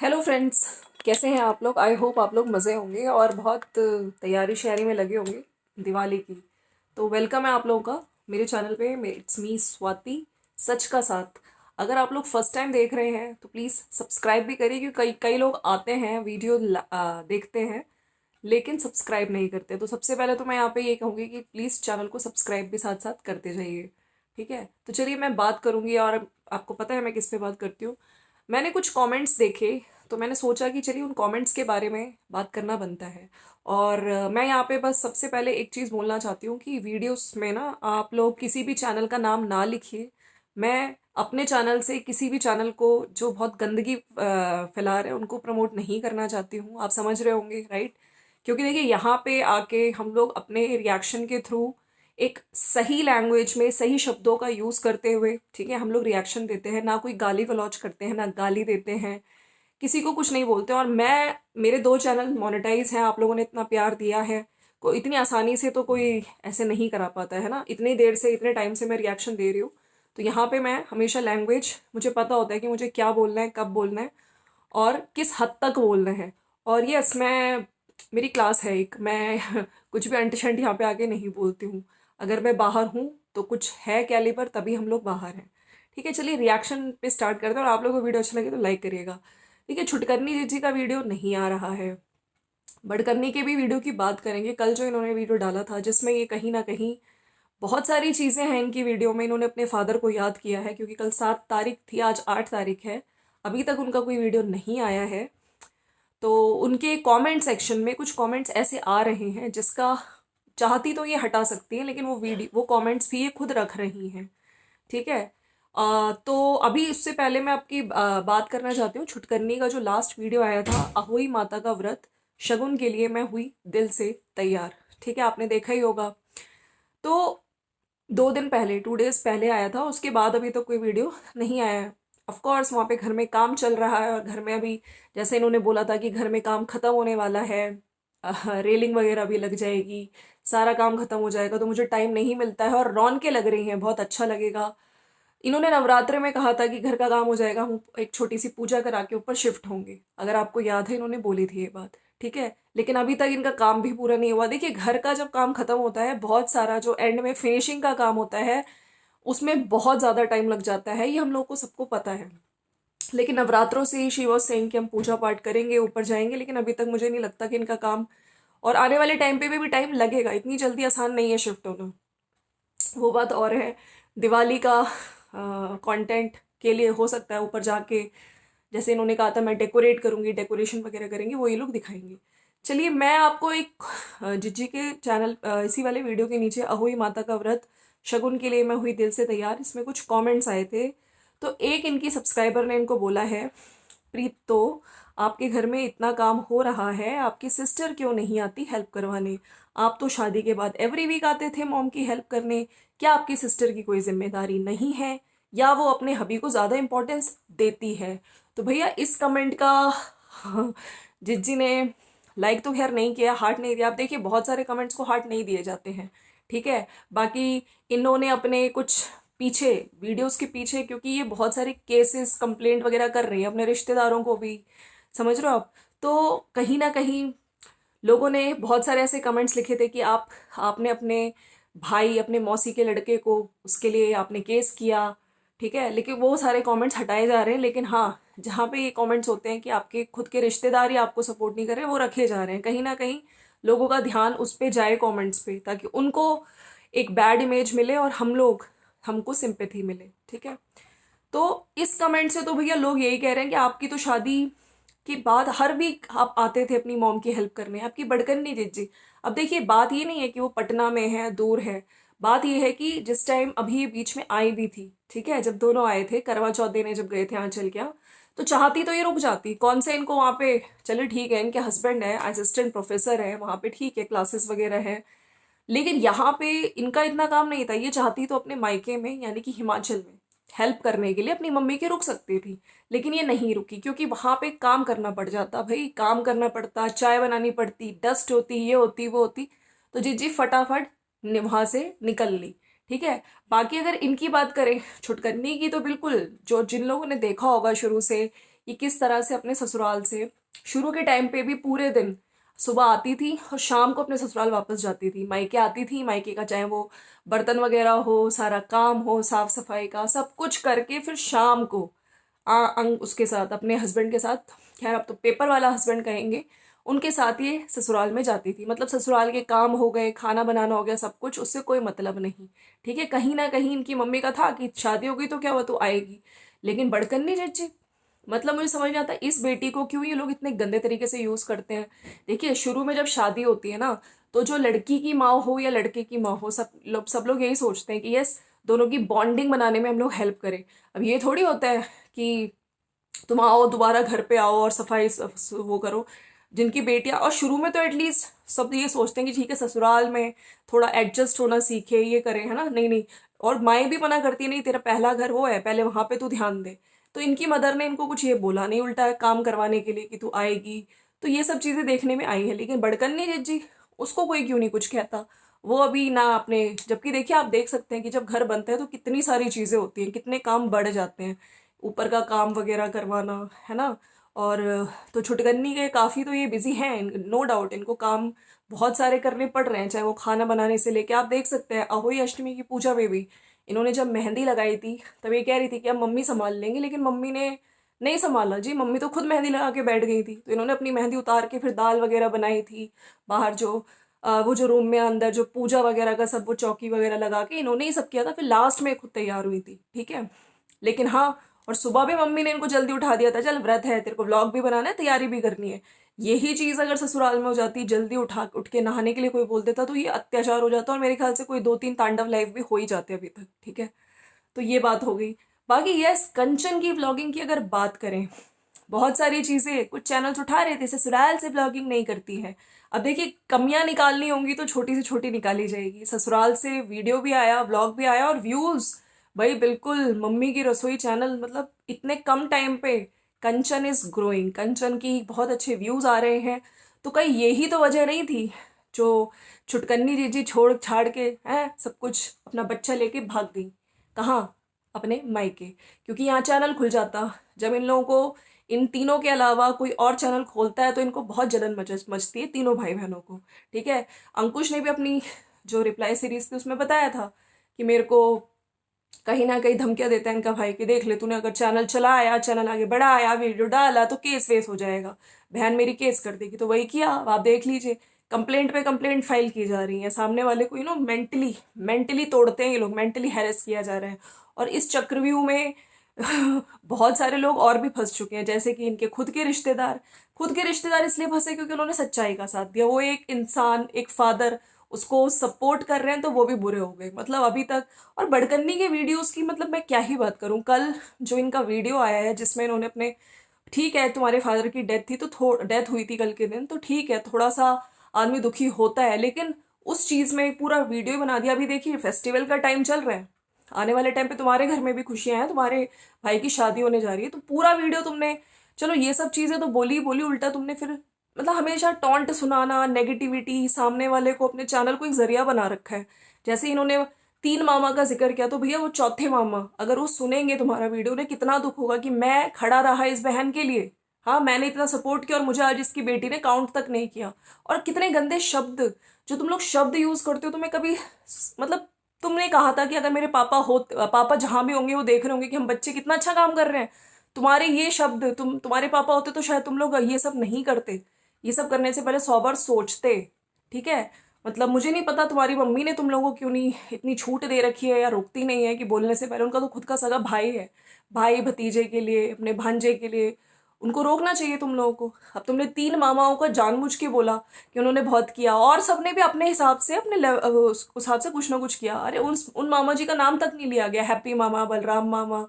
Hello friends, कैसे हैं आप लोग। आई होप आप लोग मज़े होंगे और बहुत तैयारी शैयारी में लगे होंगे दिवाली की। तो वेलकम है आप लोगों का मेरे चैनल पे। इट्स मी स्वाति, सच का साथ। अगर आप लोग फर्स्ट टाइम देख रहे हैं तो प्लीज़ सब्सक्राइब भी करिए, क्योंकि कई कई लोग आते हैं वीडियो देखते हैं लेकिन सब्सक्राइब नहीं करते। तो सबसे पहले तो मैं यहाँ पे ये कहूँगी कि प्लीज़ चैनल को सब्सक्राइब भी साथ साथ करते जाइए। ठीक है, तो चलिए मैं बात करूँगी। और आपको पता है मैं किस पे बात करती हूँ। मैंने कुछ कमेंट्स देखे तो मैंने सोचा कि चलिए उन कमेंट्स के बारे में बात करना बनता है। और मैं यहाँ पे बस सबसे पहले एक चीज़ बोलना चाहती हूँ कि वीडियोस में ना आप लोग किसी भी चैनल का नाम ना लिखिए। मैं अपने चैनल से किसी भी चैनल को जो बहुत गंदगी फैला रहे हैं उनको प्रमोट नहीं करना चाहती हूँ। आप समझ रहे होंगे, राइट। क्योंकि देखिए यहाँ पे आके हम लोग अपने रिएक्शन के थ्रू एक सही लैंग्वेज में सही शब्दों का यूज़ करते हुए, ठीक है, हम लोग रिएक्शन देते हैं। ना कोई गाली गलौज करते हैं, ना गाली देते हैं, किसी को कुछ नहीं बोलते। और मैं, मेरे 2 चैनल मोनेटाइज हैं, आप लोगों ने इतना प्यार दिया है। को इतनी आसानी से तो कोई ऐसे नहीं करा पाता है ना। इतनी देर से, इतने टाइम से मैं रिएक्शन दे रही हूँ। तो यहाँ पे मैं हमेशा लैंग्वेज, मुझे पता होता है कि मुझे क्या बोलना है, कब बोलना है और किस हद तक बोलना है। और यस, मैं, मेरी क्लास है एक, मैं कुछ भी अंट शंट यहाँ पे आके नहीं बोलती हूँ। अगर मैं बाहर हूँ तो कुछ है कैलिबर, तभी हम लोग बाहर हैं। ठीक है, चलिए रिएक्शन पे स्टार्ट करते हैं। और आप लोगों को वीडियो अच्छा लगे तो लाइक करिएगा। ठीक है, छुटकरनी जीजी का वीडियो नहीं आ रहा है। बड़कन्नी के भी वीडियो की बात करेंगे। कल जो इन्होंने वीडियो डाला था जिसमें ये कहीं ना कहीं बहुत सारी चीज़ें हैं इनकी वीडियो में, इन्होंने अपने फादर को याद किया है। क्योंकि कल 7 तारीख थी, आज 8 तारीख है, अभी तक उनका कोई वीडियो नहीं आया है। तो उनके कमेंट सेक्शन में कुछ कमेंट्स ऐसे आ रहे हैं जिसका चाहती तो ये हटा सकती है, लेकिन वो कमेंट्स भी ये खुद रख रही हैं। ठीक है। तो अभी उससे पहले मैं आपकी बात करना चाहती हूँ। छुटकरनी का जो लास्ट वीडियो आया था, अहोई माता का व्रत, शगुन के लिए मैं हुई दिल से तैयार। ठीक है, आपने देखा ही होगा। तो 2 दिन पहले, 2 डेज पहले आया था, उसके बाद अभी तो कोई वीडियो नहीं आया है। ऑफकोर्स वहाँ पे घर में काम चल रहा है, और घर में अभी, जैसे इन्होंने बोला था कि घर में काम खत्म होने वाला है, रेलिंग वगैरह भी लग जाएगी, सारा काम खत्म हो जाएगा, तो मुझे टाइम नहीं मिलता है। और रौनकें लग रही हैं, बहुत अच्छा लगेगा। इन्होंने नवरात्रे में कहा था कि घर का काम हो जाएगा, हम एक छोटी सी पूजा करा के ऊपर शिफ्ट होंगे। अगर आपको याद है, इन्होंने बोली थी ये बात। ठीक है, लेकिन अभी तक इनका काम भी पूरा नहीं हुआ। देखिए, घर का जब काम खत्म होता है, बहुत सारा जो एंड में फिनिशिंग का काम होता है उसमें बहुत ज़्यादा टाइम लग जाता है, ये हम लोग को सबको पता है। लेकिन नवरात्रों से ही शी वॉज सेइंग कि हम पूजा पाठ करेंगे, ऊपर जाएंगे, लेकिन अभी तक मुझे नहीं लगता कि इनका काम, और आने वाले टाइम पे भी टाइम लगेगा, इतनी जल्दी आसान नहीं है शिफ्ट होना। वो बात और है। दिवाली का कंटेंट के लिए हो सकता है ऊपर जाके, जैसे इन्होंने कहा था मैं डेकोरेट करूंगी, डेकोरेशन वगैरह करेंगे, वो ये लोग दिखाएंगे। चलिए मैं आपको एक जिज्जी के चैनल, इसी वाले वीडियो के नीचे, अहोई माता का व्रत, शगुन के लिए मैं हुई दिल से तैयार, इसमें कुछ कमेंट्स आए थे। तो एक इनकी सब्सक्राइबर ने इनको बोला है, प्रीत, तो आपके घर में इतना काम हो रहा है, आपकी सिस्टर क्यों नहीं आती हेल्प करवाने? आप तो शादी के बाद एवरी वीक आते थे मॉम की हेल्प करने। क्या आपकी सिस्टर की कोई जिम्मेदारी नहीं है, या वो अपने हबी को ज़्यादा इंपॉर्टेंस देती है? तो भैया इस कमेंट का जिज्जी ने लाइक तो खैर नहीं किया, हार्ट नहीं दिया। आप देखिए, बहुत सारे कमेंट्स को हार्ट नहीं दिए जाते हैं। ठीक है। बाकी इन्होंने अपने कुछ पीछे, वीडियोस के पीछे, क्योंकि ये बहुत सारे केसेस कंप्लेंट वगैरह कर रही है अपने रिश्तेदारों को भी, समझ रहे हो आप। तो कहीं ना कहीं लोगों ने बहुत सारे ऐसे कमेंट्स लिखे थे कि आपने अपने भाई, अपने मौसी के लड़के को, उसके लिए आपने केस किया। ठीक है, लेकिन वो सारे कमेंट्स हटाए जा रहे हैं। लेकिन हाँ, जहाँ पे ये कमेंट्स होते हैं कि आपके खुद के रिश्तेदार ही आपको सपोर्ट नहीं कर रहे, वो रखे जा रहे हैं। कहीं ना कहीं लोगों का ध्यान उस पे जाए, कमेंट्स पे, ताकि उनको एक बैड इमेज मिले और हमको सिंपैथी मिले। ठीक है। तो इस कमेंट से तो भैया लोग यही कह रहे हैं कि आपकी तो शादी के बाद हर वीक आप आते थे अपनी मॉम की हेल्प करने, आपकी बड़कन्नी जीजी। अब देखिए, बात ये नहीं है कि वो पटना में है, दूर है। बात ये है कि जिस टाइम अभी ये बीच में आई भी थी, ठीक है, जब दोनों आए थे करवा चौथ देने, जब गए थे आंचल क्या, तो चाहती तो ये रुक जाती। कौन से इनको वहाँ पे, चलो ठीक है, इनके हस्बैंड है, असिस्टेंट प्रोफेसर है वहाँ पे, ठीक है, क्लासेस वगैरह है। लेकिन यहाँ पे इनका इतना काम नहीं था। ये चाहती तो अपने मायके में, यानी कि हिमाचल में, हेल्प करने के लिए अपनी मम्मी के रुक सकती थी। लेकिन ये नहीं रुकी, क्योंकि वहां पे काम करना पड़ जाता भाई, काम करना पड़ता, चाय बनानी पड़ती, डस्ट होती, ये होती, वो होती। तो जीजी फटाफट वहां से निकल ली। ठीक है। बाकी अगर इनकी बात करें छुटकन्नी की, तो बिल्कुल, जो जिन लोगों ने देखा होगा शुरू से, ये किस तरह से अपने ससुराल से शुरू के टाइम पे भी पूरे दिन सुबह आती थी और शाम को अपने ससुराल वापस जाती थी, मायके आती थी, मायके का चाहे वो बर्तन वगैरह हो, सारा काम हो, साफ सफाई का सब कुछ करके फिर शाम को उसके साथ अपने हस्बैंड के साथ, खैर अब तो पेपर वाला हस्बैंड कहेंगे, उनके साथ ये ससुराल में जाती थी। मतलब ससुराल के काम हो गए, खाना बनाना हो गया, सब कुछ, उससे कोई मतलब नहीं। ठीक है, कहीं ना कहीं इनकी मम्मी का था कि शादी हो गई तो क्या हुआ, तो आएगी, लेकिन बड़कन्नी जज्जी। मतलब मुझे समझ नहीं आता इस बेटी को क्यों ये लोग इतने गंदे तरीके से यूज करते हैं। देखिए, शुरू में जब शादी होती है ना, तो जो लड़की की माँ हो या लड़के की माँ हो, सब लोग यही सोचते हैं कि यस, दोनों की बॉन्डिंग बनाने में हम लोग हेल्प करें। अब ये थोड़ी होता है कि तुम आओ दोबारा घर पे आओ और सफाई वो करो। जिनकी बेटियां, और शुरू में तो एटलीस्ट सब ये सोचते हैं कि ठीक है ससुराल में थोड़ा एडजस्ट होना सीखे, ये करें, है ना, नहीं नहीं। और माएँ भी मना करती है, नहीं तेरा पहला घर वो है, पहले वहां पे तू ध्यान दे। तो इनकी मदर ने इनको कुछ ये बोला नहीं, उल्टा काम करवाने के लिए कि तू आएगी। तो ये सब चीजें देखने में आई है, लेकिन बड़कन्नी जिज्जी, उसको कोई क्यों नहीं कुछ कहता। वो अभी ना अपने, जबकि देखिए आप देख सकते हैं कि जब घर बनता है तो कितनी सारी चीजें होती हैं, कितने काम बढ़ जाते हैं, ऊपर का काम वगैरह करवाना, है ना। और तो छुटकन्नी के काफ़ी तो ये बिजी हैं, नो डाउट इनको काम बहुत सारे करने पड़ रहे हैं, चाहे वो खाना बनाने से लेके, आप देख सकते हैं अहोई अष्टमी की पूजा में भी इन्होंने जब मेहंदी लगाई थी तब ये कह रही थी कि अब मम्मी संभाल लेंगे, लेकिन मम्मी ने नहीं संभाला जी। मम्मी तो खुद मेहंदी लगा के बैठ गई थी, तो इन्होंने अपनी मेहंदी उतार के फिर दाल वगैरह बनाई थी। बाहर जो वो जो रूम में अंदर जो पूजा वगैरह का सब वो चौकी वगैरह लगा के इन्होंने ही सब किया था, फिर लास्ट में खुद तैयार हुई थी। ठीक है, लेकिन हाँ, और सुबह भी मम्मी ने इनको जल्दी उठा दिया था, चल व्रत है, तेरे को व्लॉग भी बनाना है, तैयारी भी करनी है। यही चीज अगर ससुराल में हो जाती, जल्दी उठ के नहाने के लिए कोई बोल देता, तो ये अत्याचार हो जाता, और मेरे ख्याल से कोई 2-3 तांडव लाइव भी हो ही जाते अभी तक। ठीक है, तो ये बात हो गई। बाकी यस, कंचन की व्लॉगिंग की अगर बात करें, बहुत सारी चीजें कुछ चैनल्स उठा रहे थे, ससुराल से व्लॉगिंग नहीं करती है। अब देखिए, कमियां निकालनी होंगी तो छोटी से छोटी निकाली जाएगी। ससुराल से वीडियो भी आया, व्लॉग भी आया, और व्यूज भाई बिल्कुल मम्मी की रसोई चैनल, मतलब इतने कम टाइम पे कंचन इज ग्रोइंग, कंचन की बहुत अच्छे व्यूज आ रहे हैं। तो कहीं यही तो वजह नहीं थी जो छुटकन्नी जीजी छोड़ छाड़ के है सब कुछ अपना बच्चा लेके भाग गई कहाँ, अपने मायके। क्योंकि यहाँ चैनल खुल जाता, जब इन लोगों को इन तीनों के अलावा कोई और चैनल खोलता है तो इनको बहुत जलन मचती है तीनों भाई बहनों को। ठीक है, अंकुश ने भी अपनी जो रिप्लाई सीरीज थी उसमें बताया था कि मेरे को कहीं ना कहीं धमकियां देता है इनका भाई कि देख ले, तूने अगर चैनल चलाया, चैनल आगे बढ़ाया, वीडियो डाला तो केस वेस हो जाएगा, बहन मेरी केस कर देगी। तो वही किया, अब आप देख लीजिए, कंप्लेंट पे कंप्लेंट फाइल की जा रही है, सामने वाले को मेंटली मेंटली तोड़ते हैं ये लोग, मेंटली हैरेस किया जा रहा है। और इस चक्रव्यूह में बहुत सारे लोग और भी फंस चुके हैं, जैसे कि इनके खुद के रिश्तेदार इसलिए फंसे क्योंकि उन्होंने सच्चाई का साथ दिया। वो एक इंसान, एक फादर उसको सपोर्ट कर रहे हैं तो वो भी बुरे हो गए, मतलब अभी तक। और बड़कन्नी के वीडियोस की मतलब मैं क्या ही बात करूं, कल जो इनका वीडियो आया है जिसमें इन्होंने अपने, ठीक है तुम्हारे फादर की डेथ थी तो डेथ हुई थी कल के दिन, तो ठीक है थोड़ा सा आदमी दुखी होता है, लेकिन उस चीज में पूरा वीडियो बना दिया। अभी देखिए फेस्टिवल का टाइम चल रहा है, आने वाले टाइम पे तुम्हारे घर में भी खुशियां हैं, तुम्हारे भाई की शादी होने जा रही है, तो पूरा वीडियो तुमने, चलो ये सब चीजें तो बोली बोली, उल्टा तुमने फिर मतलब हमेशा टॉन्ट सुनाना, नेगेटिविटी, सामने वाले को, अपने चैनल को एक जरिया बना रखा है। जैसे इन्होंने 3 मामा का जिक्र किया, तो भैया वो चौथे मामा अगर वो सुनेंगे तुम्हारा वीडियो, उन्हें कितना दुख होगा कि मैं खड़ा रहा इस बहन के लिए, हाँ मैंने इतना सपोर्ट किया और मुझे आज इसकी बेटी ने काउंट तक नहीं किया। और कितने गंदे शब्द, जो तुम लोग शब्द यूज करते हो, तुम्हें कभी मतलब, तुमने कहा था कि अगर मेरे पापा जहां भी होंगे वो देख रहे होंगे कि हम बच्चे कितना अच्छा काम कर रहे हैं, तुम्हारे ये शब्द, तुम्हारे पापा होते तो शायद तुम लोग ये सब नहीं करते, ये सब करने से पहले 100 बार सोचते। ठीक है, मतलब मुझे नहीं पता तुम्हारी मम्मी ने तुम लोगों को क्यों नहीं इतनी छूट दे रखी है या रोकती नहीं है कि बोलने से पहले, उनका तो खुद का सगा भाई है, भाई भतीजे के लिए, अपने भांजे के लिए उनको रोकना चाहिए तुम लोगों को। अब तुमने 3 मामाओं का जानबूझ के बोला कि उन्होंने बहुत किया, और सबने भी अपने हिसाब से अपने उस हिसाब से कुछ ना कुछ किया। अरे उन मामा जी का नाम तक नहीं लिया गया, हैप्पी मामा, बलराम मामा,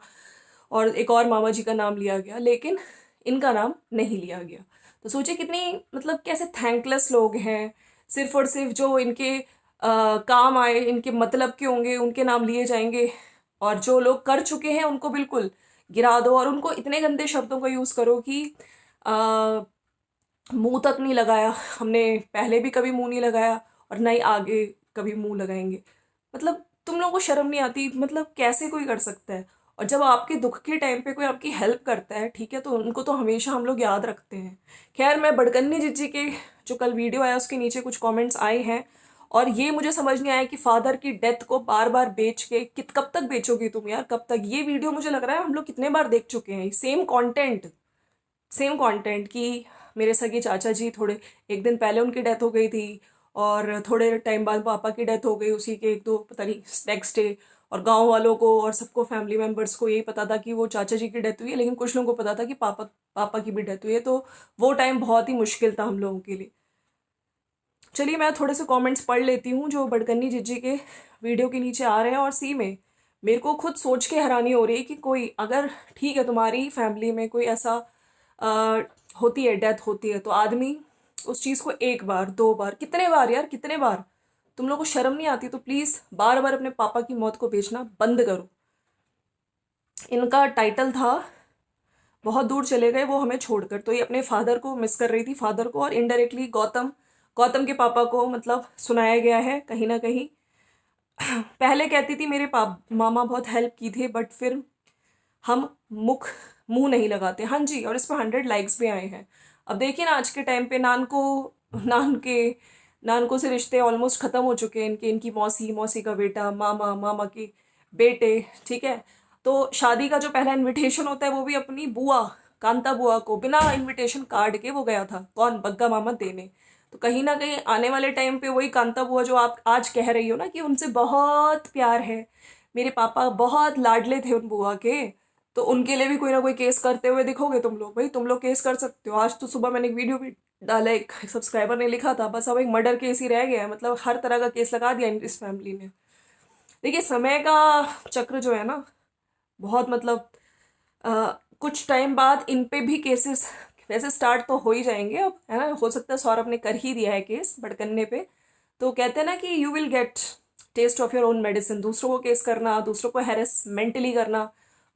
और एक और मामा जी का नाम लिया गया, लेकिन इनका नाम नहीं लिया गया। तो सोचिए कितनी, मतलब कैसे थैंकलेस लोग हैं, सिर्फ और सिर्फ जो इनके काम आए, इनके मतलब के होंगे उनके नाम लिए जाएंगे, और जो लोग कर चुके हैं उनको बिल्कुल गिरा दो, और उनको इतने गंदे शब्दों का यूज करो कि आ, मुंह तक नहीं लगाया हमने, पहले भी कभी मुंह नहीं लगाया और ना ही आगे कभी मुंह लगाएंगे। मतलब तुम लोगों को शर्म नहीं आती, मतलब कैसे कोई कर सकता है। और जब आपके दुख के टाइम पे कोई आपकी हेल्प करता है, ठीक है, तो उनको तो हमेशा हम लोग याद रखते हैं। खैर, मैं बड़कन्नी जिज्जी के जो कल वीडियो आया उसके नीचे कुछ कमेंट्स आए हैं, और ये मुझे समझ नहीं आया कि फादर की डेथ को बार बार बेच के कब तक बेचोगी तुम यार, कब तक। ये वीडियो मुझे लग रहा है हम लोग कितने बार देख चुके हैं, सेम कंटेंट की मेरे सगे चाचा जी थोड़े एक दिन पहले उनकी डेथ हो गई थी, और थोड़े टाइम बाद पापा की डेथ हो गई उसी के एक दो पता नहीं नेक्स्ट डे। और गांव वालों को और सबको फैमिली मेम्बर्स को यही पता था कि वो चाचा जी की डेथ हुई है, लेकिन कुछ लोगों को पता था कि पापा पापा की भी डेथ हुई है। तो वो टाइम बहुत ही मुश्किल था हम लोगों के लिए। चलिए, मैं थोड़े से कमेंट्स पढ़ लेती हूँ जो बड़कन्नी जिज्जी के वीडियो के नीचे आ रहे हैं। और सी में मेरे को खुद सोच के हैरानी हो रही है कि कोई अगर, ठीक है, तुम्हारी फैमिली में कोई ऐसा आ, होती है, डेथ होती है, तो आदमी उस चीज़ को एक बार, दो बार, कितने बार यार, कितने बार। तुम लोग को शर्म नहीं आती? तो प्लीज़ बार बार अपने पापा की मौत को बेचना बंद करो। इनका टाइटल था बहुत दूर चले गए वो हमें छोड़कर, तो ये अपने फादर को मिस कर रही थी, फादर को, और इनडायरेक्टली गौतम गौतम के पापा को मतलब सुनाया गया है कहीं ना कहीं। पहले कहती थी मेरे मामा बहुत हेल्प की थी, बट फिर हम मुंह नहीं लगाते। हाँ जी, और इस पर 100 लाइक्स भी आए हैं। अब देखिए ना, आज के टाइम पे नानको से रिश्ते ऑलमोस्ट खत्म हो चुके हैं इनके। इनकी मौसी, मौसी का बेटा, मामा, मामा के बेटे, ठीक है। तो शादी का जो पहला इनविटेशन होता है वो भी अपनी बुआ, कांता बुआ को बिना इनविटेशन कार्ड के वो गया था, कौन, बग्गा मामा देने। तो कहीं ना कहीं आने वाले टाइम पे वही कांता बुआ जो आप आज कह रही हो ना कि उनसे बहुत प्यार है, मेरे पापा बहुत लाडले थे उन बुआ के, तो उनके लिए भी कोई ना कोई केस करते हुए दिखोगे तुम लोग। भाई तुम लोग केस कर सकते हो। आज तो सुबह मैंने एक वीडियो भी डाला, एक सब्सक्राइबर ने लिखा था बस अब एक मर्डर केस ही रह गया है, मतलब हर तरह का केस लगा दिया इस फैमिली ने। देखिए, समय का चक्र जो है ना, बहुत मतलब कुछ टाइम बाद इन पे भी केसेस वैसे स्टार्ट तो हो ही जाएंगे अब, है ना। हो सकता है सौरभ ने कर ही दिया है केस भड़कन्ने पे। तो कहते हैं ना कि you will get taste of your own medicine. दूसरों को केस करना, दूसरों को हैरेस मेंटली करना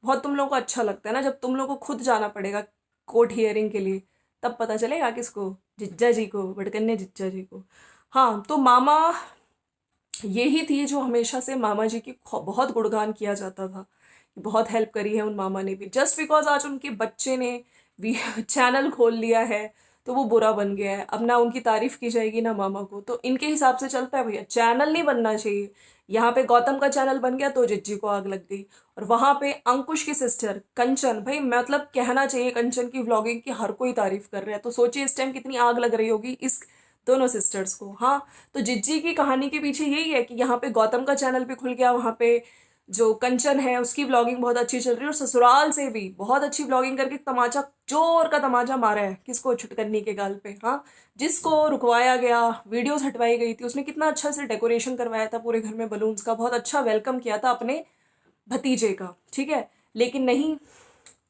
बहुत तुम लोगों को अच्छा लगता है ना। जब तुम लोगों को खुद जाना पड़ेगा कोर्ट हियरिंग के लिए, तब पता चलेगा किसको, जिज्जा जी को, भड़कन्ने जिज्जा जी को। हाँ, तो मामा यही थी जो हमेशा से मामा जी की बहुत गुणगान किया जाता था, कि बहुत हेल्प करी है उन मामा ने भी। जस्ट बिकॉज आज उनके बच्चे ने भी चैनल खोल लिया है तो वो बुरा बन गया है। अब ना उनकी तारीफ की जाएगी ना मामा को, तो इनके हिसाब से चलता है भैया, चैनल नहीं बनना चाहिए। यहाँ पे गौतम का चैनल बन गया तो जिज्जी को आग लग गई, और वहां पे अंकुश की सिस्टर कंचन, भाई मतलब कहना चाहिए कंचन की व्लॉगिंग की हर कोई तारीफ कर रहा है, तो सोचिए इस टाइम कितनी आग लग रही होगी इस दोनों सिस्टर्स को। हाँ, तो जिज्जी की कहानी के पीछे यही है कि यहाँ पे गौतम का चैनल भी खुल गया, वहाँ पे जो कंचन है उसकी व्लॉगिंग बहुत अच्छी चल रही है, और ससुराल से भी बहुत अच्छी व्लॉगिंग करके तमाचा, जोर का तमाचा मारा है किसको, छुटकन्नी के गाल पे। हाँ, जिसको रुकवाया गया, वीडियोस हटवाई गई थी, उसने कितना अच्छा से डेकोरेशन करवाया था पूरे घर में बलून्स का, बहुत अच्छा वेलकम किया था अपने भतीजे का, ठीक है। लेकिन नहीं,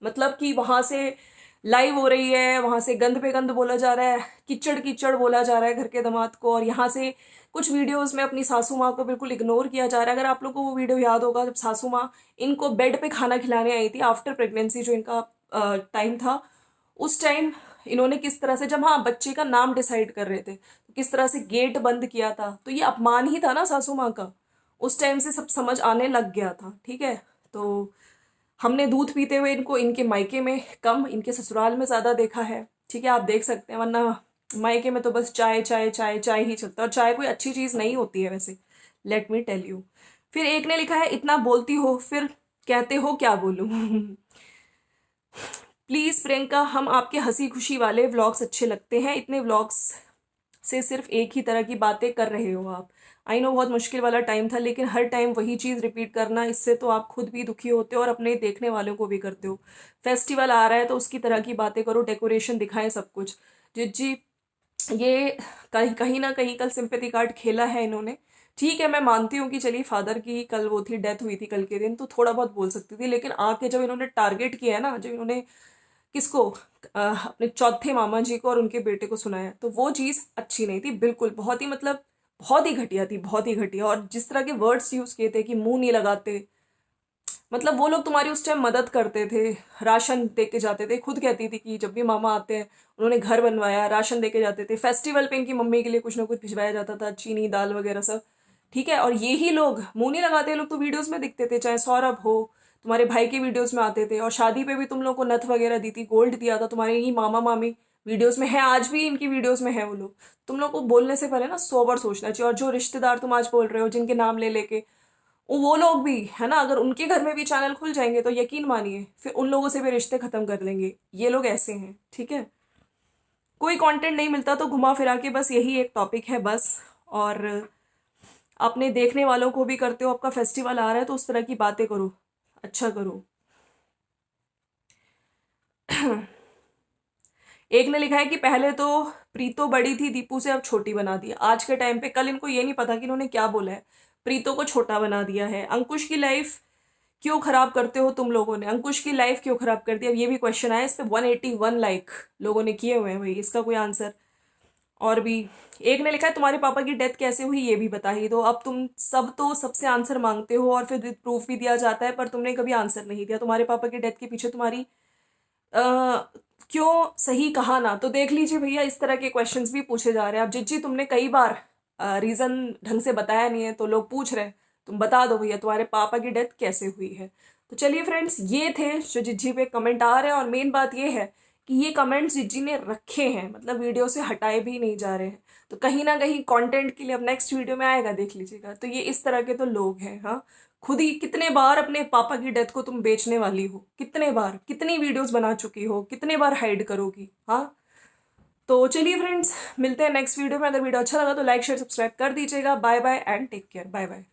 मतलब कि वहां से लाइव हो रही है, वहां से गंद पे गंद बोला जा रहा है, कीचड़ कीचड़ बोला जा रहा है घर के दामाद को, और यहाँ से कुछ वीडियोस में अपनी सासू माँ को बिल्कुल इग्नोर किया जा रहा है। अगर आप लोग को वो वीडियो याद होगा जब सासू माँ इनको बेड पे खाना खिलाने आई थी आफ्टर प्रेगनेंसी, जो इनका टाइम था, उस टाइम इन्होंने किस तरह से, जब हाँ बच्चे का नाम डिसाइड कर रहे थे, तो किस तरह से गेट बंद किया था, तो ये अपमान ही था ना सासू माँ का। उस टाइम से सब समझ आने लग गया था, ठीक है। तो हमने दूध पीते हुए इनको इनके मायके में कम, इनके ससुराल में ज़्यादा देखा है, ठीक है, आप देख सकते हैं। वरना मायके में तो बस चाय चाय चाय चाय ही चलता है, और चाय कोई अच्छी चीज़ नहीं होती है वैसे, लेट मी टेल यू। फिर एक ने लिखा है, इतना बोलती हो फिर कहते हो क्या बोलूं। प्लीज़ प्रियंका, हम आपके हंसी खुशी वाले व्लॉग्स अच्छे लगते हैं, इतने व्लॉग्स से सिर्फ एक ही तरह की बातें कर रहे हो आप। आई नो बहुत मुश्किल वाला टाइम था, लेकिन हर टाइम वही चीज़ रिपीट करना, इससे तो आप खुद भी दुखी होते हो और अपने देखने वालों को भी करते हो। फेस्टिवल आ रहा है तो उसकी तरह की बातें करो, डेकोरेशन दिखाएं, सब कुछ। जिज्जी, ये कहीं कहीं ना कहीं कल सिंपैथी कार्ड खेला है इन्होंने। ठीक है, मैं मानती हूँ कि चलिए फादर की कल वो थी, डेथ हुई थी कल के दिन, तो थोड़ा बहुत बोल सकती थी, लेकिन आके जब इन्होंने टारगेट किया है ना, जब इन्होंने किसको, अपने चौथे मामा जी को और उनके बेटे को सुनाया, तो वो चीज़ अच्छी नहीं थी बिल्कुल। बहुत ही मतलब बहुत ही घटिया थी, बहुत ही घटिया। और जिस तरह के वर्ड्स यूज़ किए थे कि मुंह नहीं लगाते, मतलब वो लोग तुम्हारी उस टाइम मदद करते थे, राशन दे के जाते थे। खुद कहती थी कि जब भी मामा आते हैं उन्होंने घर बनवाया, राशन दे के जाते थे। फेस्टिवल पे इनकी मम्मी के लिए कुछ ना कुछ भिजवाया जाता था, चीनी दाल वगैरह सब, ठीक है। और यही लोग मुंह नहीं लगाते, लोग तो वीडियोस में दिखते थे, चाहे सौरभ हो, तुम्हारे भाई के वीडियोस में आते थे, और शादी पे भी तुम लोग को नथ वगैरह दी थी, गोल्ड दिया था, तुम्हारे ही मामा मामी वीडियोस में है, आज भी इनकी वीडियोस में है वो लोग। तुम लोग को बोलने से पहले ना 100 बार सोचना चाहिए। और जो रिश्तेदार तुम आज बोल रहे हो जिनके नाम ले लेके, वो लोग भी है ना, अगर उनके घर में भी चैनल खुल जाएंगे तो यकीन मानिए फिर उन लोगों से भी रिश्ते खत्म कर देंगे। ये लोग ऐसे हैं, ठीक है। कोई कंटेंट नहीं मिलता तो घुमा फिरा के बस यही एक टॉपिक है बस। और अपने देखने वालों को भी करते हो, आपका फेस्टिवल आ रहा है तो उस तरह की बातें करो, अच्छा करो। एक ने लिखा है कि पहले तो प्रीतो बड़ी थी दीपू से, अब छोटी बना दिया। आज के टाइम पे, कल इनको ये नहीं पता कि इन्होंने क्या बोला है, प्रीतो को छोटा बना दिया है। अंकुश की लाइफ क्यों खराब करते हो तुम लोगों ने, अंकुश की लाइफ क्यों खराब कर दी, अब ये भी क्वेश्चन आया। इस पे 181 लाइक लोगों ने किए हुए हैं भाई, इसका कोई आंसर। और भी एक ने लिखा है तुम्हारे पापा की डेथ कैसे हुई ये भी बता ही दो। अब तुम सब तो सबसे आंसर मांगते हो और फिर प्रूफ भी दिया जाता है, पर तुमने कभी आंसर नहीं दिया। तुम्हारे पापा की डेथ के पीछे तुम्हारी क्यों सही कहा ना, तो देख लीजिए भैया, इस तरह के क्वेश्चंस भी पूछे जा रहे हैं। अब जिज्जी तुमने कई बार रीजन ढंग से बताया नहीं है तो लोग पूछ रहे हैं, तुम बता दो भैया तुम्हारे पापा की डेथ कैसे हुई है। तो चलिए फ्रेंड्स, ये थे जो जिज्जी पे कमेंट आ रहे हैं। और मेन बात ये है कि ये कमेंट्स जिज्जी ने रखे हैं, मतलब वीडियो से हटाए भी नहीं जा रहे हैं। तो कहीं ना कहीं कंटेंट के लिए अब नेक्स्ट वीडियो में आएगा, देख लीजिएगा। तो ये इस तरह के तो लोग हैं। हाँ, खुद ही कितने बार अपने पापा की डेथ को तुम बेचने वाली हो, कितने बार, कितनी वीडियोस बना चुकी हो, कितने बार हाइड करोगी। हाँ, तो चलिए फ्रेंड्स, मिलते हैं नेक्स्ट वीडियो में। अगर वीडियो अच्छा लगा तो लाइक शेयर सब्सक्राइब कर दीजिएगा। Bye bye and take care. Bye bye.